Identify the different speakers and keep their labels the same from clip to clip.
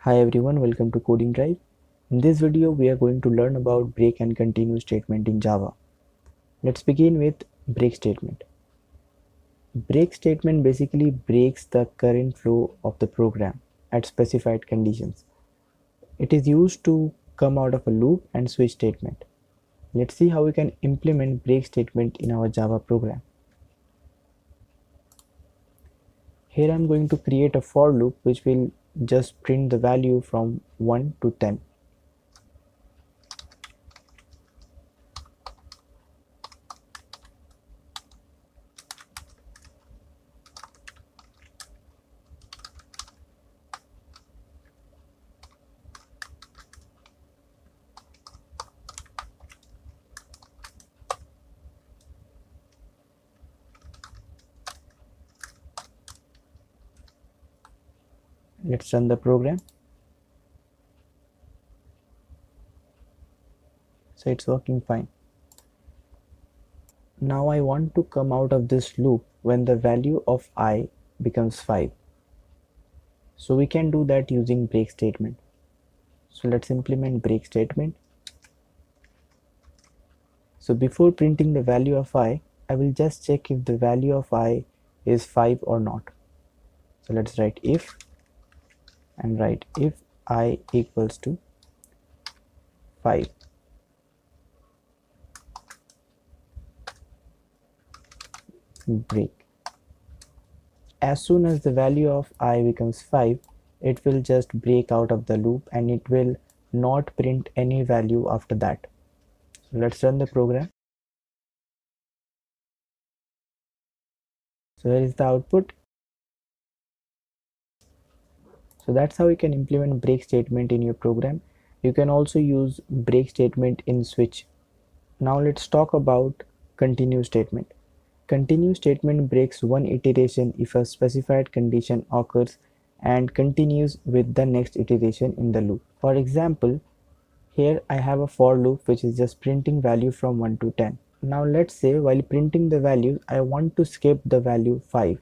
Speaker 1: Hi everyone, welcome to Coding Drive. In this video, we are going to learn about break and continue statement in Java. Let's begin with break statement. Break statement basically breaks the current flow of the program at specified conditions. It is used to come out of a loop and switch statement. Let's see how we can implement break statement in our Java program. Here I'm going to create a for loop which will just print the value from 1 to 10. Let's run the program. So it's working fine. Now I want to come out of this loop when the value of I becomes 5. So we can do that using break statement. So let's implement break statement. So before printing the value of I will just check if the value of I is 5 or not. So let's write if and write if I equals to 5. Break. As soon as the value of I becomes 5, it will just break out of the loop and it will not print any value after that. So let's run the program. So here is the output. So that's how you can implement break statement in your program. You can also use break statement in switch. Now let's talk about continue statement. Continue statement breaks one iteration if a specified condition occurs and continues with the next iteration in the loop. For example, here I have a for loop which is just printing value from 1 to 10. Now let's say while printing the value, I want to skip the value 5.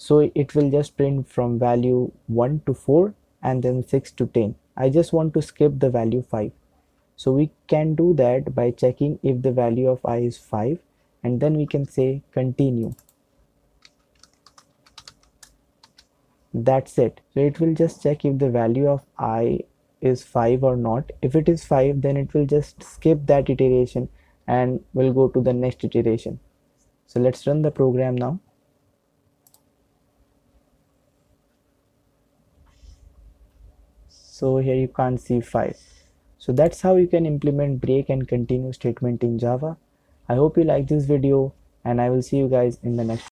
Speaker 1: So it will just print from value 1 to 4 and then 6 to 10. I just want to skip the value 5. So we can do that by checking if the value of I is 5 and then we can say continue. That's it. So it will just check if the value of I is 5 or not. If it is 5, then it will just skip that iteration and will go to the next iteration. So let's run the program now. So here you can't see 5. So that's how you can implement break and continue statement in Java. I hope you like this video and I will see you guys in the next